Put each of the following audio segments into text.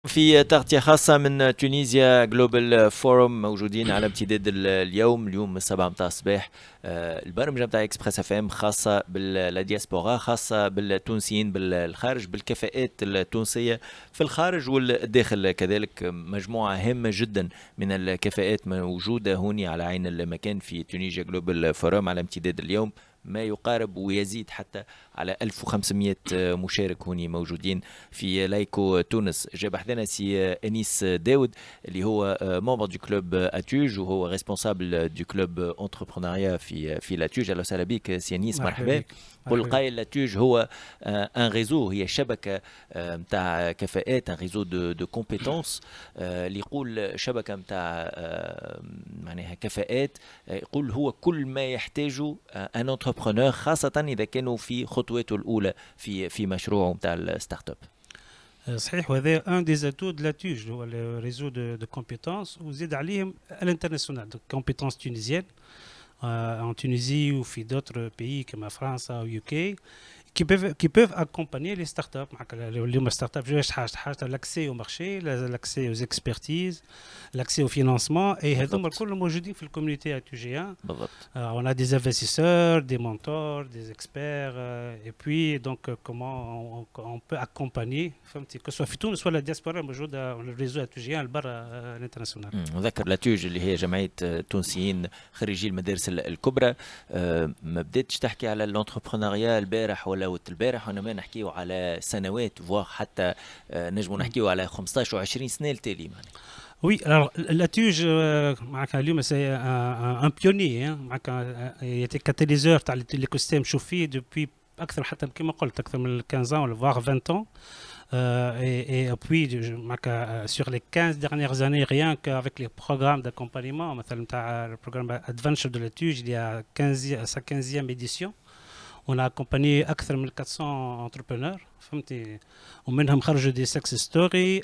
في تغطية خاصة من تونيزيا جلوبال فوروم موجودين على امتداد اليوم السبعة متاع الصباح. البرمجة متاع اكسبريس اف ام خاصة بالدياسبورا، خاصة بالتونسيين بالخارج، بالكفاءات التونسية في الخارج والداخل كذلك. مجموعة هامة جدا من الكفاءات موجودة هوني على عين المكان في تونيزيا جلوبال فوروم على امتداد اليوم. ما يقارب ويزيد حتى على 1500 مشارك هوني موجودين في لايكو تونس. جاب حدنا سي انيس داود اللي هو ممبر دو كلوب اتوج وهو ريسبونسابل دو كلوب انتربرونيا في لاتوج. اهلا وسهلا بك سي انيس، مرحبا مرحبا. بك. قل مرحبا بك. قائل لاتوج هو ان ريزو، هي شبكه نتاع كفاءات، ان ريزو دو كومبيتونس. اللي يقول شبكه نتاع معناها كفاءات، يقول هو كل ما يحتاجه ان انتربرونور، خاصه اذا كانوا في خطواته الاولى في مشروعه نتاع الستارت اب. صحيح، وهذا ان دي زاتو دو لاتوج هو الريزو دو كومبيتونس، وزيد عليهم الانترناسيونال دو كومبيتونس تونيزيان en Tunisie ou في d'autres pays comme فرنسا ou UK qui peuvent accompagner les startups. اليوم الستارت اب جوج حاجه l'accès au marché, l'accès aux expertises, l'accès au financement, et هذوما بالضبط، الكل موجودين في الكوميونيتي تونسية. بالضبط. On a des investisseurs, des mentors, des experts, et puis donc comment on peut accompagner, فهمتي، que soit في تونس ولا الدياسبورا الموجوده الريزو التونسي البرا الانترناسيونال. نذكر لاتوج اللي هي جمعية تونسيين خريجي المدارس الكبرى. ما بديتش تحكي على الانتربرونيا البارح ولا البارح، وانما نحكيو على سنوات، فواغ حتى نجمو نحكيو على 15 و20 سنة التالي. Oui, alors l'ATUJ, اليوم c'est un pionnier, hein. Il était catalyseur تاع l'écosystème chauffé depuis اكثر، حتى كما قلت اكثر من 15 ans voire 20 ans. Et puis sur les 15 dernières années, rien qu'avec les programmes d'accompagnement, مثلا le programme Adventure de l'ATUJ, il y a sa 15e édition. On a accompagné أكثر من 400 entrepreneurs، فهمتي، ومنهم خرجوا des success stories.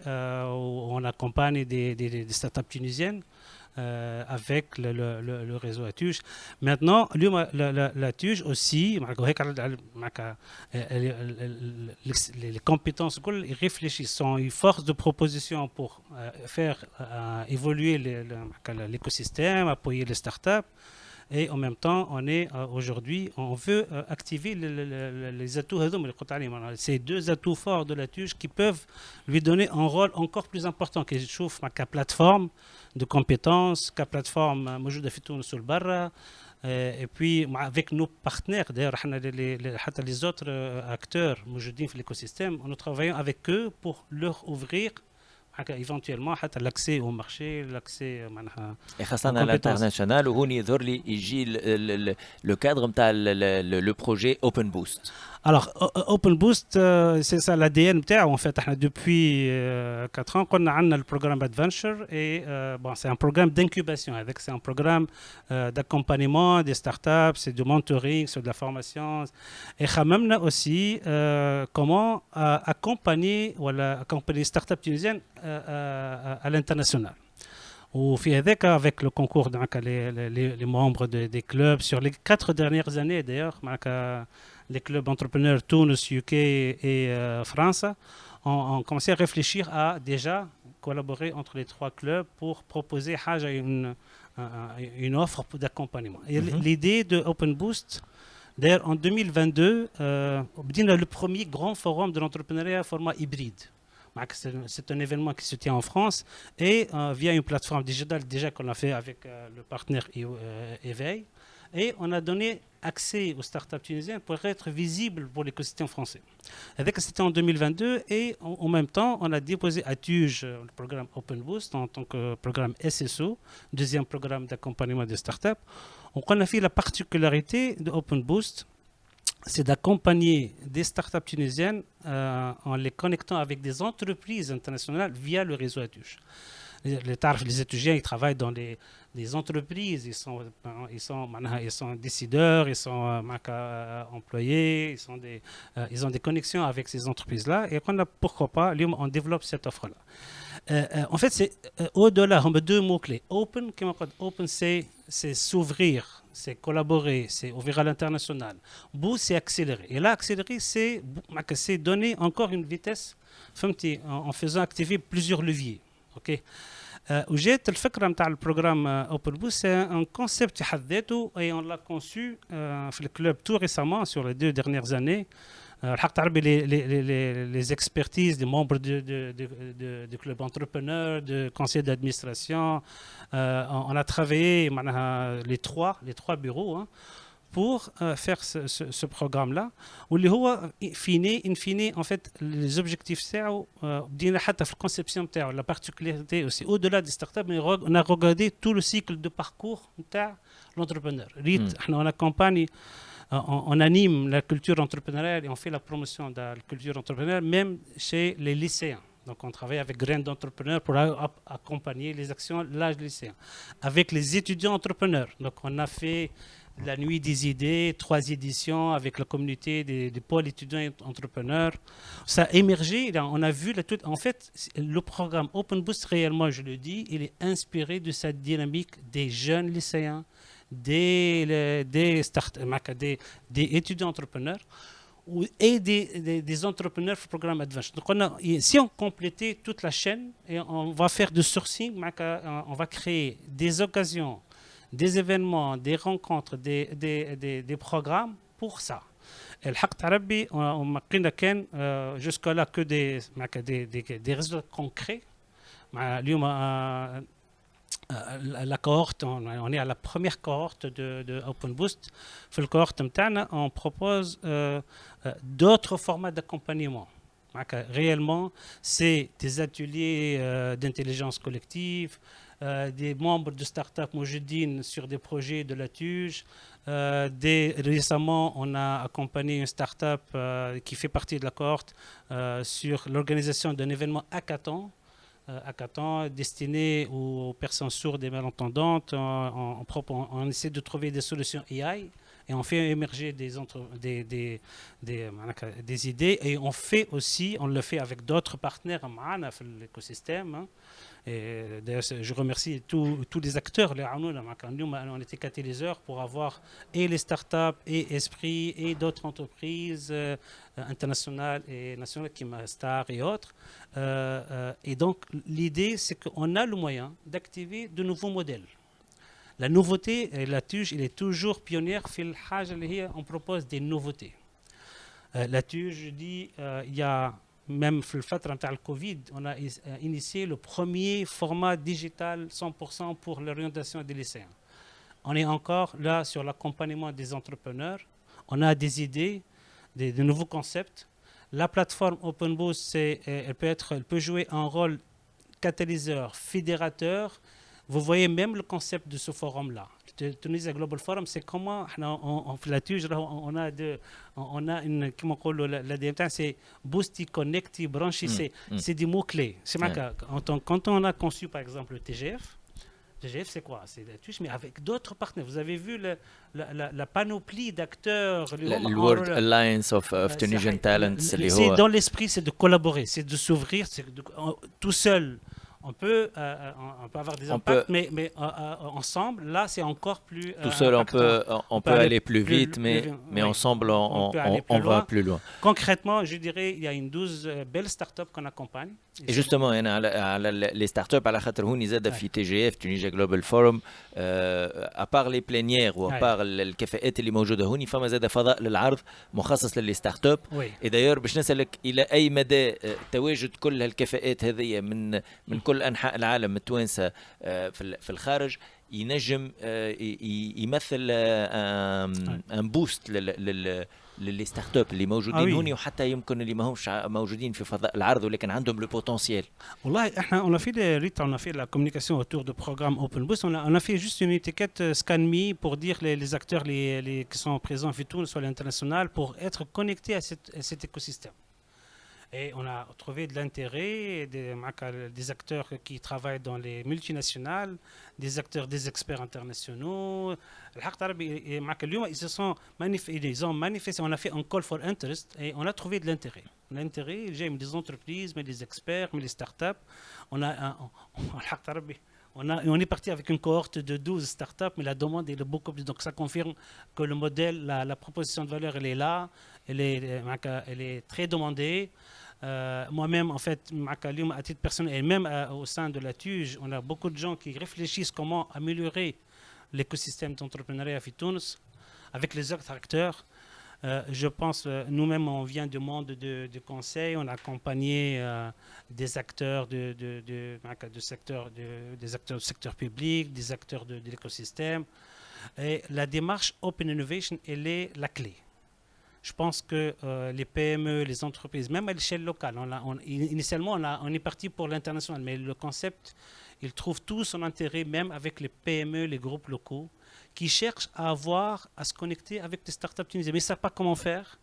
On accompagne des startups tunisiennes avec le réseau ATUJ. Maintenant, l'ATUJ aussi, les compétences, ils réfléchissent, sont une force de proposition pour faire évoluer l'écosystème, appuyer les startups. Et en même temps, on est aujourd'hui, on veut activer les atouts, ces deux atouts forts de la TUJ qui peuvent lui donner un rôle encore plus important, qui chauffe ma plateforme de compétences, la plateforme موجودة في تونس والبرا. Et puis avec nos partenaires, d'ailleurs les autres acteurs موجودين في l'écosystème, nous travaillons avec eux pour leur ouvrir éventuellement حتى l'accès au marché, l'accès معناها خاصة aux على compétences. الانترناسيونال. وهوني يظهر لي يجي لو كادر نتاع لو بروجي اوبن بوست. Alors, Open Boost, c'est ça l'ADN بتاعه. En fait, depuis 4 ans, on a le programme Adventure, et bon, c'est un programme d'incubation. C'est un programme d'accompagnement des startups, c'est du mentoring, c'est de la formation. Et on a aussi comment accompagner les startups tunisiennes à l'international. وفي هذاك avec le concours les membres des clubs sur les 4 dernières années d'ailleurs, les clubs entrepreneurs Tunis, UK et France ont commencé à réfléchir à déjà collaborer entre les 3 clubs pour proposer une offre d'accompagnement. Et l'idée de Open Boost, d'ailleurs en 2022, on a le premier grand forum de l'entrepreneuriat format hybride. C'est un événement qui se tient en France, et via une plateforme digitale déjà qu'on a fait avec le partenaire Éveil, et on a donné accès aux startups tunisiennes pour être visibles pour l'écosystème français. C'était en 2022, et en même temps on a déposé à TUJ le programme Open Boost en tant que programme SSO, deuxième programme d'accompagnement des startups. Donc on a fait la particularité de Open Boost, c'est d'accompagner des startups tunisiennes en les connectant avec des entreprises internationales via le réseau ATUJ. Les étudiants, ils travaillent dans des entreprises, ils sont décideurs, ils sont employés, ils ont des connexions avec ces entreprises-là, et pourquoi pas, on développe cette offre-là. En fait, c'est au-delà, on a 2 mots-clés. Open, c'est s'ouvrir, c'est collaborer, c'est ouvrir à l'international. Boost, c'est accélérer. Et là, accélérer, c'est donner encore une vitesse en faisant activer plusieurs leviers. Ok. وجات الفكره نتاع البروغرام اوبن بوست c'est un concept في حد ذاته et on l'a conçu في الكلوب tout récemment sur les 2 dernières années. الحق تعربي les expertises des membres de club entrepreneurs, de conseil d'administration. On a travaillé les trois bureaux hein, pour faire ce programme-là. واللي هو in fine en fait les objectifs تاعو بدينا حتى في الconception تاعو la particularité aussi au-delà des startups on a regardé tout le cycle de parcours نتاع l'entrepreneur. احنا on accompagne on anime la culture entrepreneuriale et on fait la promotion de la culture entrepreneuriale même chez les lycéens. Donc on travaille avec graines d'entrepreneurs pour accompagner les actions l'âge lycéen. Avec les étudiants entrepreneurs. Donc on a fait la nuit des idées, 3 éditions avec la communauté des pôles étudiants entrepreneurs. Ça a émergé, on a vu en fait le programme Open Boost réellement, je le dis, il est inspiré de cette dynamique des jeunes lycéens, des étudiants entrepreneurs et des entrepreneurs du programme Adventure. Donc si on complétait toute la chaîne et on va faire du sourcing, on va créer des occasions, des événements, des rencontres, des programmes pour ça. الحق تاع ربي لقينا كان jusqu'à là que des résultats concrets. اليوم la cohorte, on est à la première cohorte de Open Boost. Dans la cohorte on propose d'autres formats d'accompagnement. Réellement, c'est des ateliers d'intelligence collective, des membres de start-up Moujidine sur des projets de la TUJ. Récemment, on a accompagné une start-up qui fait partie de la cohorte sur l'organisation d'un événement hackathon destiné aux personnes sourdes et malentendantes. On essaie de trouver des solutions AI et on fait émerger des idées et on le fait avec d'autres partenaires dans l'écosystème. Et d'ailleurs, je remercie tous les acteurs. On était catalyseurs pour avoir et les startups et Esprit et d'autres entreprises internationales et nationales comme Star et autres. Et donc, l'idée, c'est qu'on a le moyen d'activer de nouveaux modèles. La nouveauté, la TUJ, elle est toujours pionnière. On propose des nouveautés. La TUJ, je dis, il y a même dans le Covid, on a initié le premier format digital 100% pour l'orientation des lycéens. On est encore là sur l'accompagnement des entrepreneurs. On a des idées, de nouveaux concepts. La plateforme Open Boost, elle peut jouer un rôle catalyseur, fédérateur. Vous voyez même le concept de ce forum-là. Tunisia Global Forum, c'est comment on fait la TUJ, on a une, comment on dit, l'ADN, c'est Boosti, Connecti, Branchi, c'est des mots-clés. Quand on a conçu par exemple le TGF, c'est quoi? C'est la TUJ, mais avec d'autres partenaires. Vous avez vu la panoplie d'acteurs. Le World Alliance of Tunisian Talents. C'est dans l'esprit, c'est de collaborer, c'est de s'ouvrir, tout seul. On peut avoir des impacts, mais ensemble, là, c'est encore plus... Tout seul, on peut aller plus vite, mais ensemble, on va plus loin. Concrètement, je dirais, il y a une 12 belles startups qu'on accompagne. Et justement, les startups, à la خاطر هوني زاد في TGF, Tunisia Global Forum, à part les plénières ou à part الكفاءات اللي موجودة هوني، فما زاد فضاء للعرض مخصص للستارت اب. Et d'ailleurs باش نسألك إلى أي مدى تواجد كل هالكفاءات هذه من كل أنحاء العالم التوانسة في الخارج ينجم يمثل ان بوست للستارت اب اللي موجودين هوني وحتى يمكن اللي ما همش موجودين في فضاء العرض ولكن عندهم لو بوتنسيال. والله احنا on a fait la communication autour du programme Open Boost. On a fait juste une étiquette ScanMe pour dire les acteurs qui sont présents في تونس sur l'international pour être connectés à cet écosystème. Et on a trouvé de l'intérêt des acteurs qui travaillent dans les multinationales, des acteurs, des experts internationaux. Ils se sont ils ont manifesté, on a fait un call for interest et on a trouvé de l'intérêt. L'intérêt, j'ai des entreprises, mais des experts, mais les startups. On est parti avec une cohorte de 12 startups, mais la demande est beaucoup plus. Donc ça confirme que le modèle, la proposition de valeur, elle est là, elle est très demandée. Moi-même, en fait, à titre personnel, et même au sein de la TUJ, on a beaucoup de gens qui réfléchissent comment améliorer l'écosystème d'entrepreneuriat à Tunis avec les autres acteurs. Je pense, nous-mêmes, on vient du monde de conseil, on a accompagné des acteurs des acteurs du secteur public, des acteurs de l'écosystème. Et la démarche Open Innovation, elle est la clé. Je pense que les PME, les entreprises, même à l'échelle locale, initialement, on est parti pour l'international, mais le concept, il trouve tout son intérêt, même avec les PME, les groupes locaux, qui cherchent à se connecter avec des startups tunisiennes, mais ils ne savent pas comment faire.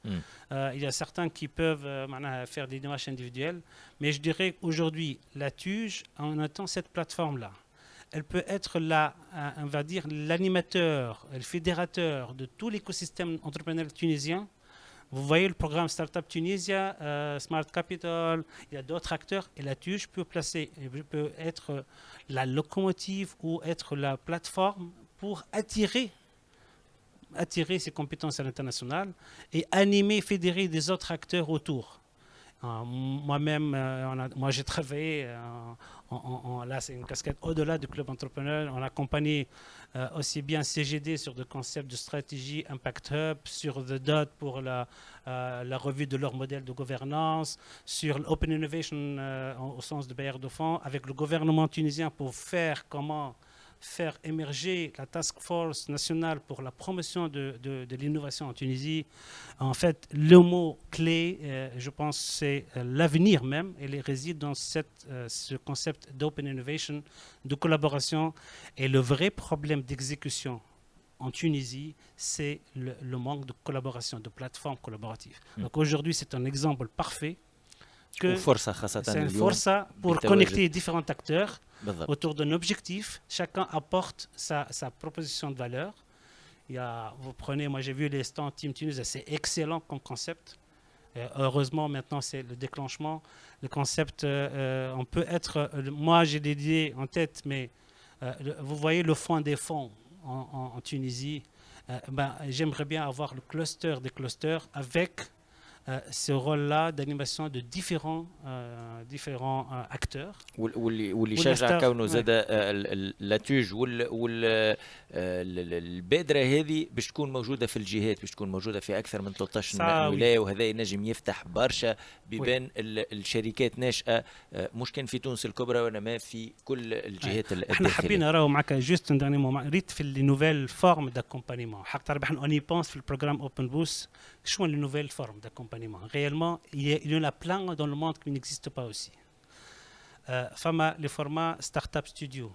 Il y a certains qui peuvent faire des démarches individuelles, mais je dirais qu'aujourd'hui, la TUJ, en étant cette plateforme-là, elle peut être on va dire, l'animateur, le fédérateur de tout l'écosystème entrepreneurial tunisien. Vous voyez le programme Startup Tunisia, Smart Capital, il y a d'autres acteurs, et la TUJ peut être la locomotive ou être la plateforme pour attirer ces compétences à l'international et animer, fédérer des autres acteurs autour. Moi-même, moi j'ai travaillé, là c'est une casquette au-delà du club entrepreneur, on a accompagné aussi bien CGD sur des concepts de stratégie, Impact Hub, sur The Dot pour la revue de leur modèle de gouvernance, sur l'Open Innovation au sens de bailleur de fonds, avec le gouvernement tunisien pour faire émerger la task force nationale pour la promotion de l'innovation en Tunisie. En fait, le mot clé, je pense, c'est l'avenir même, et il réside dans ce concept d'open innovation, de collaboration. Et le vrai problème d'exécution en Tunisie, c'est le manque de collaboration, de plateformes collaboratives. Donc aujourd'hui, c'est un exemple parfait que c'est une force pour connecter différents acteurs autour d'un objectif. Chacun apporte sa proposition de valeur. Vous prenez, moi j'ai vu les stands Team Tunis, c'est excellent comme concept. Heureusement, maintenant c'est le déclenchement. Le concept, on peut être. Moi j'ai des idées en tête, mais vous voyez le fond des fonds en Tunisie. J'aimerais bien avoir le cluster des clusters avec ce rôle-là d'animation de différents acteurs. واللي شجع كونه زاد اللاتوج البادره هذه باش تكون موجوده في الجهات، باش تكون موجوده في اكثر من 13 ولايه، وهذا ينجم يفتح برشا بيبان الشركات ناشئه، مش كان في تونس الكبرى وانما في كل الجهات الداخليه. احنا حابين نراو معك جوست ان داني مومون ريت في لي نوفيل فورم داكومبانيمون، حق ربح اون اي بونس في البروغرام اوبن بوس شنو لي نوفيل فورم داكومبانيمون. Réellement, il y en a plein dans le monde qui n'existent pas aussi. Le format Startup Studio,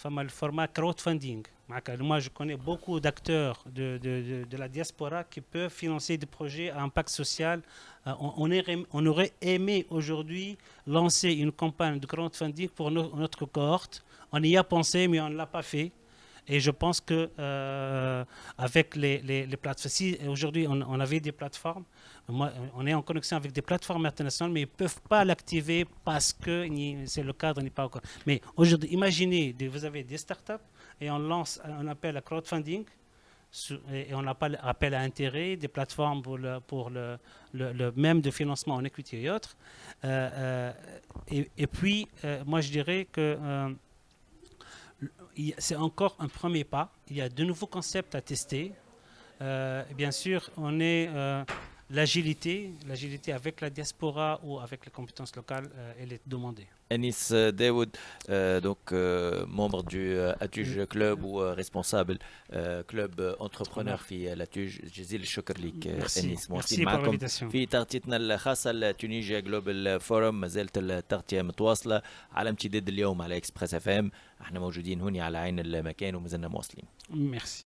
le format crowdfunding. Moi, je connais beaucoup d'acteurs de la diaspora qui peuvent financer des projets à impact social. On aurait aimé aujourd'hui lancer une campagne de crowdfunding pour notre cohorte. On y a pensé, mais on ne l'a pas fait. Et je pense que avec les plateformes, si aujourd'hui on avait des plateformes, on est en connexion avec des plateformes internationales, mais ils ne peuvent pas l'activer parce que c'est le cadre n'est pas encore. Mais aujourd'hui, imaginez, vous avez des startups et on lance un appel à crowdfunding et on appelle appel à intérêt, des plateformes pour le même de financement en equity et autres. Et puis, moi je dirais que c'est encore un premier pas. Il y a de nouveaux concepts à tester. Bien sûr, on est l'agilité avec la diaspora ou avec les compétences locales, elle est demandée. Anis Daoud, donc membre du ATUJ Club ou responsable club entrepreneur في الأتوج، جزيل الشكر لك أنيس. ميرسي معكم في تغطيتنا الخاصة لتونيجيا جلوبال فورم. ما زالت التغطية متواصلة على امتداد اليوم على إكسبريس اف ام. احنا موجودين هنا على عين المكان وما زلنا مواصلين. ميرسي.